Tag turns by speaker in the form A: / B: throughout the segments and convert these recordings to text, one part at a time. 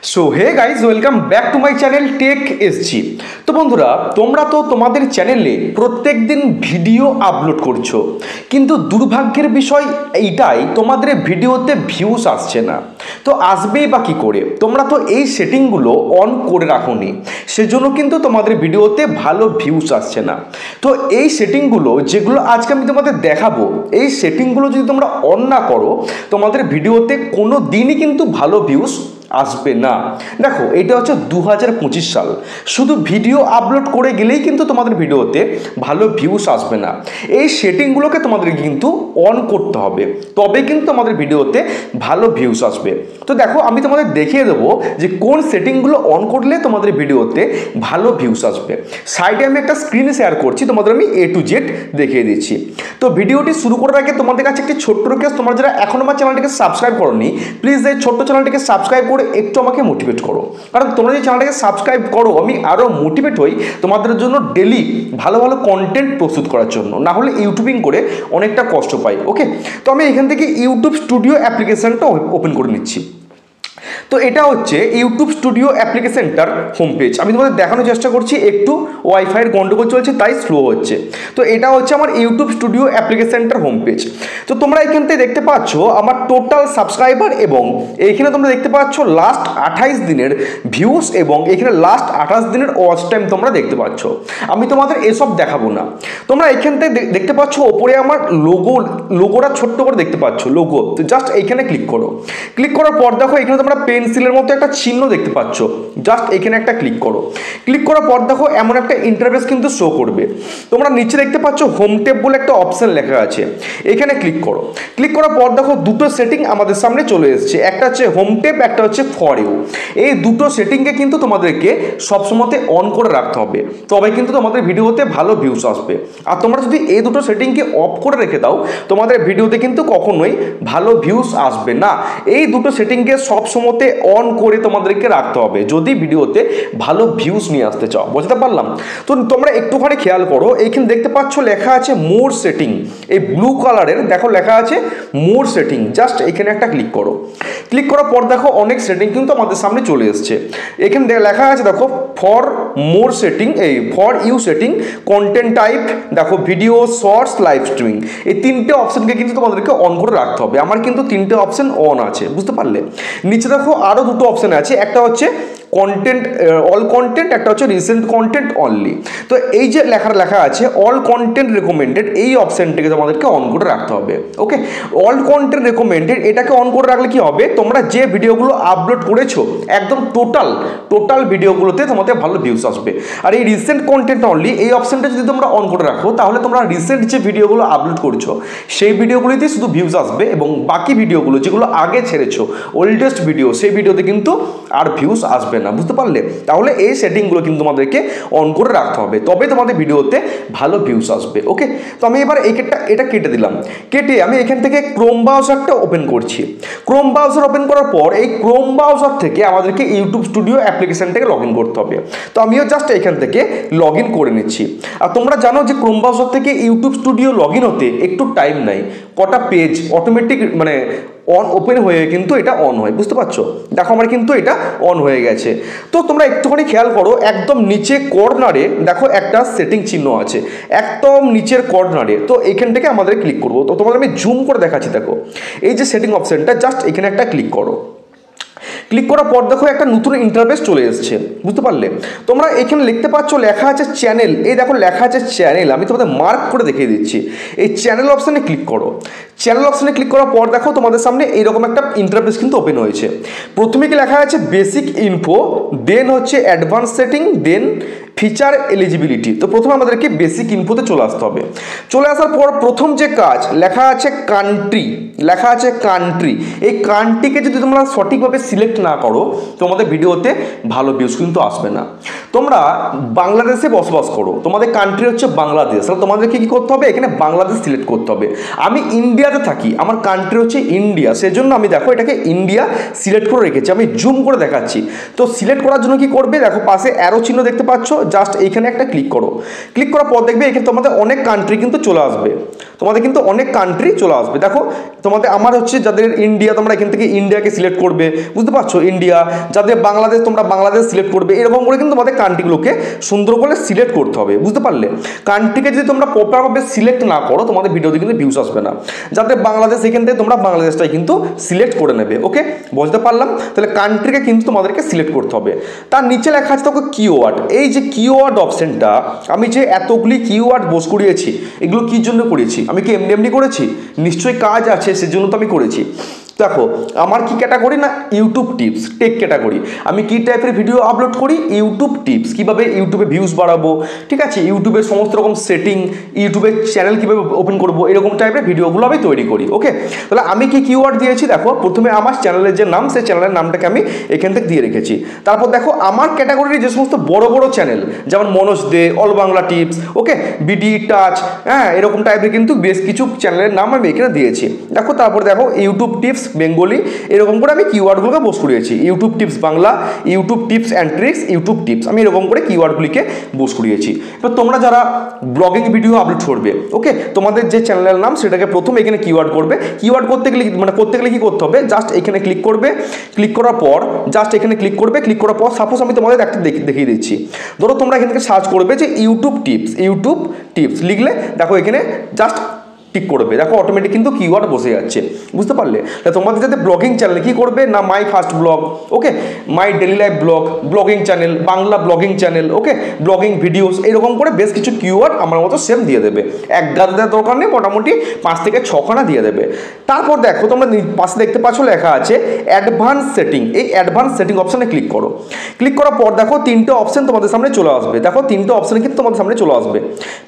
A: So hey guys welcome back to my channel tech SG. তো বন্ধুরা, তোমরা তো তোমাদের চ্যানেলে প্রত্যেক দিন ভিডিও আপলোড করছো, কিন্তু দুর্ভাগ্যের বিষয় এইটাই তোমাদের ভিডিওতে ভিউস আসছে না। তো আসবেই বা কী করে? তোমরা তো এই সেটিংগুলো অন করে রাখোনি, সেজন্য কিন্তু তোমাদের ভিডিওতে ভালো ভিউস আসছে না। তো এই সেটিংগুলো যেগুলো আজকে আমি তোমাদের দেখাবো, এই সেটিংগুলো যদি তোমরা অন না করো, তোমাদের ভিডিওতে কোনো দিনই কিন্তু ভালো ভিউস আসবে না। দেখো, এটা হচ্ছে 2025 সাল, শুধু ভিডিও আপলোড করে গেলেই কিন্তু তোমাদের ভিডিওতে ভালো ভিউস আসবে না। এই সেটিংগুলোকে তোমাদের কিন্তু অন করতে হবে, তবে কিন্তু তোমাদের ভিডিওতে ভালো ভিউস আসবে। তো দেখো, আমি তোমাদের দেখিয়ে দেবো যে কোন সেটিংগুলো অন করলে তোমাদের ভিডিওতে ভালো ভিউস আসবে। সাইডে আমি একটা স্ক্রিন শেয়ার করছি, তোমাদের আমি A to Z দেখিয়ে দিচ্ছি। তো ভিডিওটি শুরু করার আগে তোমাদের কাছে একটি ছোট্ট রিকোয়েস্ট, তোমরা যারা এখনো আমার চ্যানেলটিকে সাবস্ক্রাইব করোনি, প্লিজ এই ছোট্ট চ্যানেলটিকে সাবস্ক্রাইব করে একটু আমাকে মোটিভেট করো। কারণ তোমরা যদি চ্যানেলটাকে সাবস্ক্রাইব করো, আমি আরও মোটিভেট হই তোমাদের জন্য ডেলি ভালো ভালো কন্টেন্ট প্রস্তুত করার জন্য। না হলে ইউটিউবিং করে অনেকটা কষ্ট পাই। ওকে, তো আমি এখান থেকে ইউটিউব স্টুডিও অ্যাপ্লিকেশনটা ওপেন করে নিচ্ছি। তো এটা হচ্ছে ইউটিউব স্টুডিও অ্যাপ্লিকেশনটার হোম পেজ। আমি তোমাদের দেখানোর চেষ্টা করছি, একটু ওয়াইফাইয়ের গন্ডগোল চলছে তাই স্লো হচ্ছে। তো এটা হচ্ছে আমার ইউটিউব স্টুডিও অ্যাপ্লিকেশনটার হোম পেজ। তো তোমরা এখান থেকে দেখতে পাচ্ছ আমার টোটাল সাবস্ক্রাইবার, এবং এইখানে তোমরা দেখতে পাচ্ছ লাস্ট 28 দিনের ভিউস, এবং এখানে লাস্ট 28 দিনের ওয়াচ টাইম তোমরা দেখতে পাচ্ছ। আমি তোমাদের এসব দেখাবো না। তোমরা এখান থেকে দেখতে পাচ্ছ ওপরে আমার লোগোটা ছোট্ট করে দেখতে পাচ্ছ, লোগো। তো জাস্ট এইখানে ক্লিক করো। ক্লিক করার পর দেখো এখানে তোমরা পেন্সিলের মতো একটা চিহ্ন দেখতে পাচ্ছ, জাস্ট এখানে একটা ক্লিক করো। ক্লিক করার পর দেখো এমন একটা ইন্টারফেস কিন্তু শো করবে। তোমরা নিচে দেখতে পাচ্ছ হোম ট্যাব বলে একটা অপশন লেখা আছে, এখানে ক্লিক করো। ক্লিক করার পর দেখো দুটো সেটিং আমাদের সামনে চলে এসেছে, একটা হচ্ছে হোম ট্যাব, একটা হচ্ছে ফর ইউ। এই দুটো সেটিংকে কিন্তু তোমাদেরকে সবসময়তে অন করে রাখতে হবে, তবে কিন্তু তোমাদের ভিডিওতে ভালো ভিউস আসবে। আর তোমরা যদি এই দুটো সেটিংকে অফ করে রেখে দাও, তোমাদের ভিডিওতে কিন্তু কখনোই ভালো ভিউস আসবে না। এই দুটো সেটিংকে সবসময়তে অন করে তোমাদেরকে রাখতে হবে যদি ভিডিওতে ভালো ভিউজ নিয়ে আসতে চাও। বুঝতে পারলাম? তো তোমরা একটুখানি খেয়াল করো, এইখানে দেখতে পাচ্ছ লেখা আছে মোর সেটিং, এই ব্লু কালারের দেখো লেখা আছে মোর সেটিং। জাস্ট এখানে একটা ক্লিক করো। ক্লিক করার পর দেখো অনেক সেটিং কিন্তু আমাদের সামনে চলে এসছে। এখানে লেখা আছে দেখো ফর মোর সেটিং, এই for you setting, content type, দেখো ভিডিও, শর্টস, লাইভ স্ট্রিমিং। এই তিনটে অপশনকে কিন্তু তোমাদেরকে অন করে রাখতে হবে। আমার কিন্তু তিনটে অপশন অন আছে, বুঝতে পারলে? নিচে দেখো আরও দুটো অপশন আছে, একটা হচ্ছে কন্টেন্ট, অল কন্টেন্ট, একটা হচ্ছে রিসেন্ট কন্টেন্ট অনলি। তো এই যে লেখা আছে অল কন্টেন্ট রেকমেন্ডেড, এই অপশনটাকে তোমাদেরকে অন করে রাখতে হবে। ওকে, অল কন্টেন্ট রেকমেন্ডেড এটাকে অন করে রাখলে কি হবে, তোমরা যে ভিডিওগুলো আপলোড করেছো একদম টোটাল ভিডিওগুলোতে তোমাদের ভালো ভিউস আসবে। আর এই রিসেন্ট কন্টেন্ট অনলি এই অপশনটা যদি তোমরা অন করে রাখো, তাহলে তোমরা রিসেন্ট যে ভিডিওগুলো আপলোড করছো সেই ভিডিওগুলিতে শুধু ভিউস আসবে, এবং বাকি ভিডিওগুলো যেগুলো আগে ছেড়েছো, ওল্ডেস্ট ভিডিও, সেই ভিডিওতে কিন্তু আর ভিউস আসবে না। বুঝতে পারলে? তাহলে এই সেটিংগুলো কিন্তু তোমাদেরকে অন করে রাখতে হবে, তবে তোমাদের ভিডিওতে ভালো ভিউস আসবে। ওকে, তো আমি এবার এটা কেটে দিলাম। কেটে আমি এখান থেকে ক্রোম ব্রাউজারটা ওপেন করছি। ক্রোম ব্রাউজার ওপেন করার পর এই ক্রোম ব্রাউজার থেকে আমাদেরকে ইউটিউব স্টুডিও অ্যাপ্লিকেশনটাকে লগ ইন করতে হবে। তো আমিও জাস্ট এখান থেকে লগ ইন করে নিচ্ছি। আর তোমরা জানো যে ক্রোম ব্রাউজার থেকে ইউটিউব স্টুডিও লগ ইন হতে একটু টাইম নেয়, কটা পেজ অটোমেটিক মানে অন ওপেন হয়ে কিন্তু এটা অন হয়। বুঝতে পারছো? দেখো আমার কিন্তু এটা অন হয়ে গেছে। তো তোমরা একটুখানি খেয়াল করো, একদম নিচে কর্নারে দেখো একটা সেটিং চিহ্ন আছে, একদম নিচের কর্নারে। তো এখান থেকে আমাদের ক্লিক করবো। তো তোমাদের আমি জুম করে দেখাচ্ছি, দেখো এই যে সেটিং অপশনটা, জাস্ট এখানে একটা ক্লিক করো। ক্লিক করার পর দেখো একটা নতুন ইন্টারফেস চলে এসেছে। বুঝতে পারলে? তোমরা এখানে লিখতে পাচ্ছ লেখা আছে চ্যানেল, এই দেখো লেখা আছে চ্যানেল। আমি তোমাদের মার্ক করে দেখিয়ে দিচ্ছি। এই চ্যানেল অপশানে ক্লিক করো। চ্যানেল অপশানে ক্লিক করার পর দেখো তোমাদের সামনে এইরকম একটা ইন্টারফেস কিন্তু ওপেন হয়েছে। প্রথমে কি লেখা আছে বেসিক ইনফো, দেন হচ্ছে অ্যাডভান্স সেটিং, দেন ফিচার এলিজিবিলিটি। তো প্রথমে আমাদেরকে বেসিক ইনফোতে চলে আসতে হবে। চলে আসার পর প্রথম যে কাজ লেখা আছে কান্ট্রি, লেখা আছে কান্ট্রি। এই কান্ট্রিকে যদি তোমরা সঠিকভাবে সিলেক্ট না করো, তোমাদের ভিডিওতে ভালো ভিউজ কিন্তু আসবে না। তোমরা বাংলাদেশে বসবাস করো, তোমাদের কান্ট্রি হচ্ছে বাংলাদেশ, তাহলে তোমাদেরকে কী করতে হবে, এখানে বাংলাদেশ সিলেক্ট করতে হবে। আমি ইন্ডিয়াতে থাকি, আমার কান্ট্রি হচ্ছে ইন্ডিয়া, সেজন্য আমি দেখো এটাকে ইন্ডিয়া সিলেক্ট করে রেখেছি। আমি জুম করে দেখাচ্ছি। তো সিলেক্ট করার জন্য কি করবে, দেখো পাশে অ্যারো চিহ্ন দেখতে পাচ্ছ, জাস্ট এইখানে একটা ক্লিক করো। ক্লিক করার পর দেখবে এখানে তোমাদের অনেক কান্ট্রি কিন্তু চলে আসবে, তোমাদের কিন্তু অনেক কান্ট্রি চলে আসবে। দেখো তোমাদের আমার হচ্ছে যাদের ইন্ডিয়া তোমরা এখান থেকে ইন্ডিয়াকে সিলেক্ট করবে, বুঝতে পারছো, ইন্ডিয়া। যাদের বাংলাদেশ তোমরা বাংলাদেশ সিলেক্ট করবে, এরকম করে কিন্তু তোমাদের কান্ট্রিগুলোকে সুন্দর করে সিলেক্ট করতে হবে, বুঝতে পারলে। কান্ট্রিকে যদি তোমরা প্রপারভাবে সিলেক্ট না করো তোমাদের ভিডিওতে কিন্তু ভিউজ আসবে না। যাদের বাংলাদেশ এখান থেকে তোমরা বাংলাদেশটাই কিন্তু সিলেক্ট করে নেবে, ওকে, বুঝতে পারলাম। তাহলে কান্ট্রিকে কিন্তু তোমাদেরকে সিলেক্ট করতে হবে। তার নিচে লেখা আছে দেখো কিওয়ার্ড। এই যে কিওয়ার্ড অপশনটা, আমি যে এতগুলি কিওয়ার্ড বোস করিয়েছি, এগুলো কি জন্য করেছি? আমি কি এমনি এমনি করেছি? নিশ্চয়ই কাজ আছে, সেজন্য তো আমি করেছি। দেখো আমার কি ক্যাটাগরি না ইউটিউব টিপস, টেক ক্যাটাগরি। আমি কি টাইপের ভিডিও আপলোড করি? ইউটিউব টিপস, কীভাবে ইউটিউবে ভিউজ বাড়াবো, ঠিক আছে, ইউটিউবের সমস্ত রকম সেটিং, ইউটিউবের চ্যানেল কীভাবে ওপেন করবো, এরকম টাইপের ভিডিওগুলো আমি তৈরি করি, ওকে। তাহলে আমি কি কিওয়ার্ড দিয়েছি? দেখো প্রথমে আমার চ্যানেলের যে নাম, সেই চ্যানেলের নামটাকে আমি এখান থেকে দিয়ে রেখেছি। তারপর দেখো আমার ক্যাটাগরির যে সমস্ত বড় বড় চ্যানেল, যেমন মনোজ দে, অল বাংলা টিপস, ওকে, বিডি টাচ, হ্যাঁ, এরকম টাইপের কিন্তু বেশ কিছু চ্যানেলের নাম আমি এখানে দিয়েছি। দেখো তারপর দেখো ইউটিউব টিপস বেঙ্গলি, এরকম করে আমি কিওয়ার্ডগুলোকে বোস করিয়েছি। YouTube tips Bangla, YouTube tips and tricks, YouTube tips, আমি এরকম করে কিওয়ার্ডগুলিকে বোস করিয়েছি। এবার তোমরা যারা ব্লগিং ভিডিও আপলোড করবে, ওকে, তোমাদের যে চ্যানেলের নাম সেটাকে প্রথমে এখানে কিওয়ার্ড করবে। কিওয়ার্ড করতে গেলে কি করতে হবে? জাস্ট এখানে ক্লিক করবে, ক্লিক করার পর জাস্ট এখানে ক্লিক করবে, ক্লিক করার পর সাপোজ আমি তোমাদের একটা দেখিয়ে দিচ্ছি। ধরো তোমরা এখান থেকে সার্চ করবে যে ইউটিউব টিপস লিখলে দেখো এখানে জাস্ট টিক করবে, দেখো অটোমেটিক কিন্তু কিওয়ার্ড বসে যাচ্ছে, বুঝতে পারলে। তোমাদের যাতে ব্লগিং চ্যানেল কি করবে না, my first blog, okay, my daily life blog, blogging channel, Bangla blogging channel, okay, blogging videos, এরকম করে বেশ কিছু কিওয়ার্ড আমার মতো সেম দিয়ে দেবে। এক গাদা দরকার নেই, মোটামুটি 5 থেকে 6 খানা দিয়ে দেবে। তারপর দেখো তোমরা পাশে দেখতে পাচ্ছ লেখা আছে অ্যাডভান্স সেটিং। এই অ্যাডভান্স সেটিং অপশানে ক্লিক করো। ক্লিক করার পর দেখো 3টে অপশান তোমাদের সামনে চলে আসবে। দেখো 3টে অপশান কিন্তু তোমাদের সামনে চলে আসবে।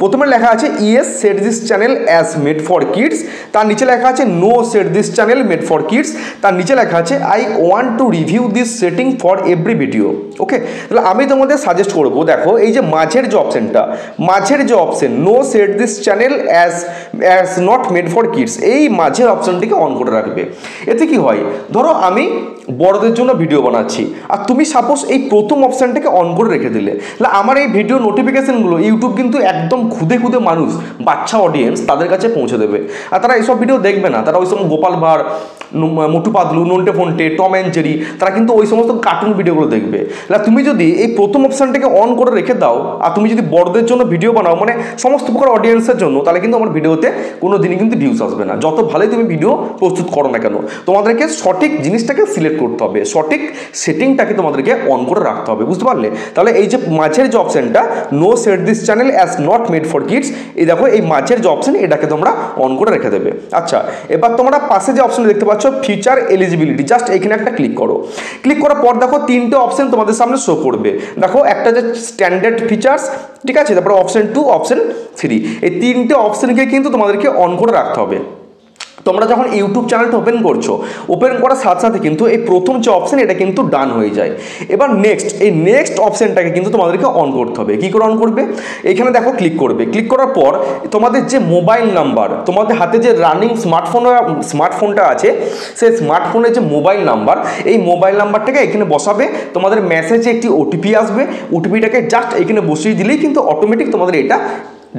A: প্রথমে লেখা আছে yes set this channel as made for kids, তার নিচে লেখা আছে no set this channel made for kids, তার নিচে লেখা আছে I want to review this setting for every video, okay. তাহলে আমি তোমাদের সাজেস্ট করবো, দেখো এই যে মাঝের যে অপশানটা, no set this channel as not made for kids, এই মাঝের অপশানটিকে অন করে রাখবে। এতে কি হয়, ধরো আমি বড়দের জন্য ভিডিও বানাচ্ছি আর তুমি সাপোজ এই প্রথম অপশানটাকে অন করে রেখে দিলে, তাহলে আমার এই ভিডিও নোটিফিকেশানগুলো ইউটিউব কিন্তু একদম খুদে মানুষ, বাচ্চা অডিয়েন্স, তাদের কাছে পৌঁছে দেবে। আর তারা এইসব ভিডিও দেখবে না, তারা ওই সময় গোপাল ভাঁড়, মোটু পাতলু, নন্টে ফন্টে, টম অ্যান্ড জেরি, তারা কিন্তু ওই সমস্ত কার্টুন ভিডিওগুলো দেখবে। তাহলে তুমি যদি এই প্রথম অপশানটাকে অন করে রেখে দাও আর তুমি যদি বড়দের জন্য ভিডিও বানাও, মানে সমস্ত প্রকার অডিয়েন্সের জন্য, তাহলে কিন্তু আমার ভিডিওতে কোনো দিনই কিন্তু ভিউজ আসবে না। যত ভালোই তুমি ভিডিও প্রস্তুত করো না কেন, তোমাদেরকে সঠিক জিনিসটাকে সিলেক্ট করতে হবে, সঠিক সেটিংটাকে তোমাদেরকে অন করে রাখতে হবে, বুঝতে পারলে। তাহলে এই যে মাঝের যে অপশানটা no set this channel as not made for kids, এই দেখো এই মাঝের যে অপশান, এটাকে তোমরা অন করে রেখে দেবে। আচ্ছা, এবার তোমরা পাশে যে অপশানটা দেখতে পাচ্ছ ফিচার এলিজিবিলিটি, জাস্ট এখানে একটা ক্লিক করো। ক্লিক করার পর দেখো 3টে অপশান তোমাদের সামনে শো করবে। দেখো একটা যে স্ট্যান্ডার্ড ফিচার্স, ঠিক আছে, তারপরে অপশান 2, অপশান 3, এই 3টে অপশানকে কিন্তু তোমাদেরকে অন করে রাখতে হবে। তোমরা যখন ইউটিউব চ্যানেলটা ওপেন করছো, ওপেন করার সাথে সাথে কিন্তু এই প্রথম যে অপশান, এটা কিন্তু ডান হয়ে যায়। এবার নেক্সট অপশানটাকে কিন্তু তোমাদেরকে অন করতে হবে। কী করে অন করবে? এখানে দেখো ক্লিক করবে। ক্লিক করার পর তোমাদের যে মোবাইল নাম্বার, তোমাদের হাতে যে রানিং স্মার্টফোনটা আছে, সেই স্মার্টফোনের যে মোবাইল নাম্বার, এই মোবাইল নাম্বারটাকে এখানে বসাবে। তোমাদের মেসেজে একটি ওটিপি আসবে, ওটিপিটাকে জাস্ট এখানে বসিয়ে দিলেই কিন্তু অটোমেটিক তোমাদের এটা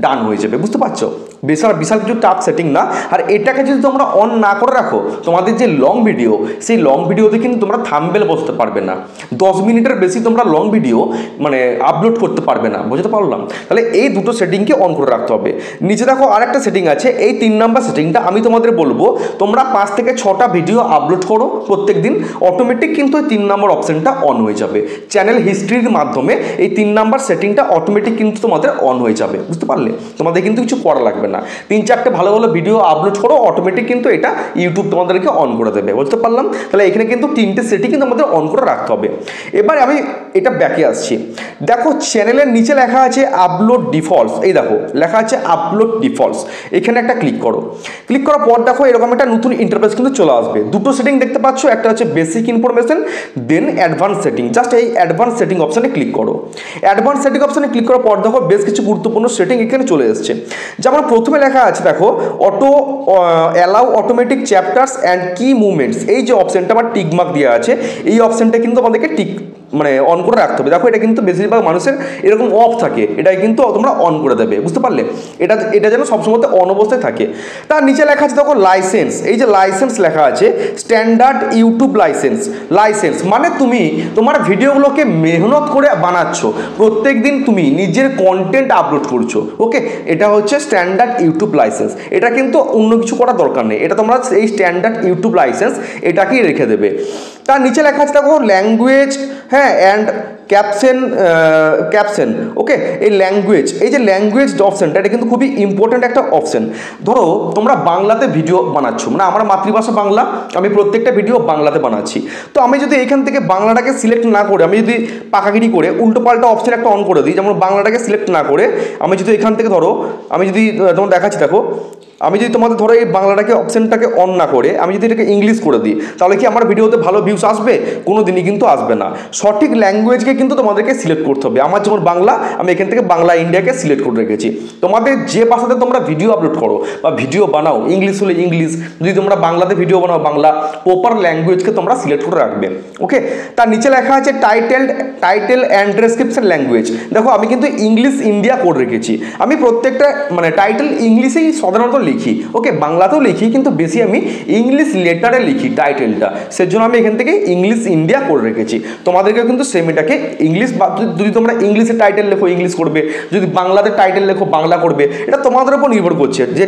A: ডান হয়ে যাবে, বুঝতে পারছো। বিশাল কিছু টাফ সেটিং না। আর এটাকে যদি তোমরা অন না করে রাখো, তোমাদের যে লং ভিডিও, সেই লং ভিডিওতে কিন্তু তোমরা থাম্বনেল বসাতে পারবে না। 10 মিনিটের বেশি তোমরা লং ভিডিও মানে আপলোড করতে পারবে না, বুঝতে পারলাম। তাহলে এই দুটো সেটিংকে অন করে রাখতে হবে। নিচে দেখো আরেকটা সেটিং আছে, এই 3 নাম্বার সেটিংটা আমি তোমাদের বলবো, তোমরা 5 থেকে 6টা ভিডিও আপলোড করো প্রত্যেক দিন, অটোমেটিক কিন্তু এই 3 নাম্বার অপশানটা অন হয়ে যাবে। চ্যানেল হিস্ট্রির মাধ্যমে এই 3 নাম্বার সেটিংটা অটোমেটিক কিন্তু তোমাদের অন হয়ে যাবে, বুঝতে পারলে। তোমাদের কিন্তু কিছু করা লাগবে না। 3-4টে ভালো ভিডিও আপলোড করো, অটোমেটিক কিন্তু এটা ইউটিউব তোমাদেরকে অন করে দেবে, বুঝতে পারলাম। তাহলে এখানে কিন্তু 3টে সেটিং কিন্তু আমাদের অন করে রাখতে হবে। এবার আমি এটা ব্যাকে আসছি। দেখো চ্যানেলের নিচে লেখা আছে আপলোড ডিফল্টস, এই দেখো লেখা আছে আপলোড ডিফল্টস, এখানে একটা ক্লিক করো। ক্লিক করার পর দেখো এরকম একটা নতুন ইন্টারফেস কিন্তু চলে আসবে। দুটো সেটিং দেখতে পাচ্ছ, একটা হচ্ছে বেসিক ইনফরমেশন, দেন অ্যাডভান্স সেটিং। জাস্ট এই অ্যাডভান্স সেটিং অপশানে ক্লিক করো। অ্যাডভান্স সেটিং অপশানে ক্লিক করার পর দেখো বেশ কিছু গুরুত্বপূর্ণ সেটিং এখানে চলে এসছে। যেমন প্রথমে লেখা আছে দেখো অ্যালাউ অটোমেটিক চ্যাপ্টার্স অ্যান্ড কি মুভমেন্টস, এই যে অপশানটা আমার টিক মার্ক দেওয়া আছে, এই অপশানটা কিন্তু আমাদেরকে মানে অন করে রাখতে হবে। দেখো এটা কিন্তু বেশিরভাগ মানুষের এরকম অফ থাকে, এটাই কিন্তু তোমরা অন করে দেবে, বুঝতে পারলে? এটা যেন সবসময় অন অবস্থায় থাকে। তার নিচে লেখা আছে দেখো লাইসেন্স, এই যে লাইসেন্স লেখা আছে স্ট্যান্ডার্ড ইউটিউব লাইসেন্স মানে তুমি তোমার ভিডিওগুলোকে মেহনত করে বানাচ্ছ, প্রত্যেক দিন তুমি নিজের কন্টেন্ট আপলোড করছো, ওকে, এটা হচ্ছে স্ট্যান্ডার্ড ইউটিউব লাইসেন্স। এটা কিন্তু অন্য কিছু করার দরকার নেই, এটা তোমরা এই স্ট্যান্ডার্ড ইউটিউব লাইসেন্স এটাকেই রেখে দেবে। তার নিচে লেখা আছে দেখো ল্যাঙ্গুয়েজ, হ্যাঁ, অ্যান্ড ক্যাপশন, ওকে, এই ল্যাঙ্গুয়েজ, এই যে ল্যাঙ্গুয়েজ অপশানটা এটা কিন্তু খুবই ইম্পর্ট্যান্ট একটা অপশান। ধরো তোমরা বাংলাতে ভিডিও বানাচ্ছ, মানে আমার মাতৃভাষা বাংলা, আমি প্রত্যেকটা ভিডিও বাংলাতে বানাচ্ছি, তো আমি যদি এখান থেকে বাংলাটাকে সিলেক্ট না করে আমি যদি পাকাগিরি করে উল্টো পাল্টা অপশান একটা অন করে দিই, যেমন বাংলাটাকে সিলেক্ট না করে আমি যদি এখান থেকে ধরো আমি যদি তোমার দেখাচ্ছি, দেখো আমি যদি তোমাদের ধরো এই বাংলাটাকে অপশানটাকে অন না করে আমি যদি এটাকে ইংলিশ করে দিই, তাহলে কি আমার ভিডিওতে ভালো ভিউস আসবে? কোনো দিনই কিন্তু আসবে না। সঠিক ল্যাঙ্গুয়েজকে কিন্তু তোমাদেরকে সিলেক্ট করতে হবে। আমার যেমন বাংলা, আমি এখান থেকে বাংলা ইন্ডিয়াকে সিলেক্ট করে রেখেছি। তোমাদের যে ভাষাতে তোমরা ভিডিও আপলোড করো বা ভিডিও বানাও, ইংলিশ হলে ইংলিশ, যদি তোমরা বাংলাতে ভিডিও বানাও বাংলা, প্রপার ল্যাঙ্গুয়েজকে তোমরা সিলেক্ট করে রাখবে, ওকে। তার নিচে লেখা আছে টাইটেল অ্যান্ড ডেসক্রিপশন ল্যাঙ্গুয়েজ। দেখো আমি কিন্তু ইংলিশ ইন্ডিয়া করে রেখেছি, আমি প্রত্যেকটা মানে টাইটেল ইংলিশেই সাধারণত লিখি, ওকে, বাংলাতেও লিখি কিন্তু বেশি আমি ইংলিশ লেটারে লিখি টাইটেলটা, সেজন্য আমি এখান থেকে ইংলিশ ইন্ডিয়া করে রেখেছি। তোমাদেরকেও কিন্তু সেম এটাকে ইংলিশ, বা যদি তোমরা ইংলিশে টাইটেল লেখো ইংলিশ করবে, যদি বাংলাতে টাইটেল লেখো বাংলা করবে, এটা তোমাদের উপর নির্ভর করছে যে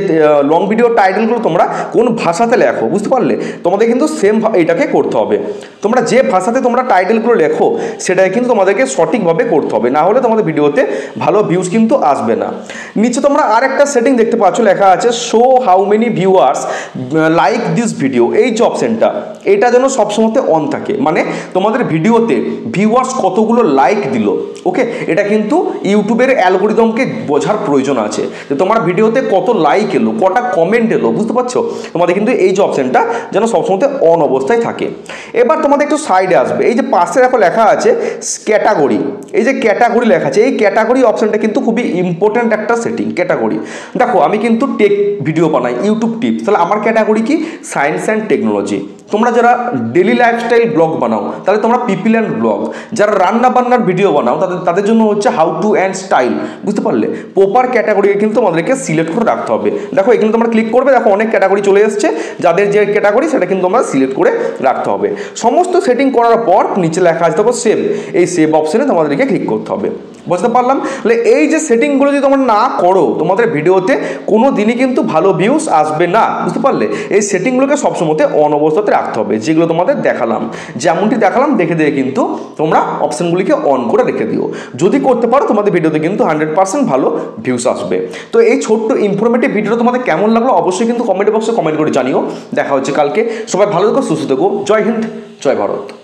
A: লং ভিডিও টাইটেলগুলো তোমরা কোন ভাষাতে লেখো, বুঝতে পারলে? তোমাদের কিন্তু সেম এটাকে করতে হবে। তোমরা যে ভাষাতে তোমরা টাইটেলগুলো লেখো সেটাই কিন্তু তোমাদেরকে সঠিকভাবে করতে হবে, না হলে তোমাদের ভিডিওতে ভালো ভিউজ কিন্তু আসবে না। নিচে তোমরা আর একটা সেটিং দেখতে পাচ্ছ, লেখা আছে show how many viewers like this video. এই যে অপশনটা এটা যেন সবসময় অন থাকে, মানে তোমাদের ভিডিওতে ভিউয়ার্স কতগুলো লাইক দিল, ওকে, এটা কিন্তু ইউটিউবের অ্যালগোরিদমকে বোঝার প্রয়োজন আছে যে তোমার ভিডিওতে কত লাইক এলো, কটা কমেন্ট এলো, বুঝতে পারছো? তোমাদের কিন্তু এই যে অপশনটা যেন সবসময় অন অবস্থায় থাকে। এবার তোমাদের একটু সাইডে আসবে, এই যে পাশে দেখো লেখা আছে ক্যাটাগরি, এই যে ক্যাটাগরি লেখা আছে, এই ক্যাটাগরি অপশনটা কিন্তু খুবই ইম্পর্ট্যান্ট একটা সেটিং। ক্যাটাগরি দেখো আমি কিন্তু টেক ভিডিও বানাই, ইউটিউব টিপস, তাহলে আমার ক্যাটাগরি কি? Science and technology. তোমরা যারা ডেলি লাইফস্টাইল ব্লগ বানাও তাহলে তোমরা পিপল অ্যান্ড ব্লগ, যারা রান্না বান্নার ভিডিও বানাও তাদের জন্য হচ্ছে হাউ টু অ্যান্ড স্টাইল, বুঝতে পারলে? প্রপার ক্যাটাগরিকে কিন্তু তোমাদেরকে সিলেক্ট করে রাখতে হবে। দেখো এখানে তোমরা ক্লিক করবে, দেখো অনেক ক্যাটাগরি চলে এসছে, যাদের যে ক্যাটাগরি সেটা কিন্তু তোমরা সিলেক্ট করে রাখতে হবে। সমস্ত সেটিং করার পর নিচে লেখা আছে দেখো সেভ, এই সেভ অপশনে তোমাদেরকে ক্লিক করতে হবে, বুঝতে পারলাম? তাহলে এই যে সেটিংগুলো যদি তোমরা না করো তোমাদের ভিডিওতে কোনো দিনই কিন্তু ভালো ভিউজ আসবে না, বুঝতে পারলে? এই সেটিংগুলোকে সবসময় অন অবস্থাতে রাখতে হবে, যেগুলো তোমাদের দেখালাম, যেমনটি দেখালাম দেখে কিন্তু তোমরা অপশানগুলিকে অন করে রেখে দিও। যদি করতে পারো তোমাদের ভিডিওতে কিন্তু 100% ভালো ভিউজ আসবে। তো এই ছোট্ট ইনফরমেটিভ ভিডিওটা তোমাদের কেমন লাগলো অবশ্যই কিন্তু কমেন্ট বক্সে কমেন্ট করে জানিও। দেখা হচ্ছে কালকে, সবাই ভালো থেকো, সুস্থ থেকো, জয় হিন্দ, জয় ভারত।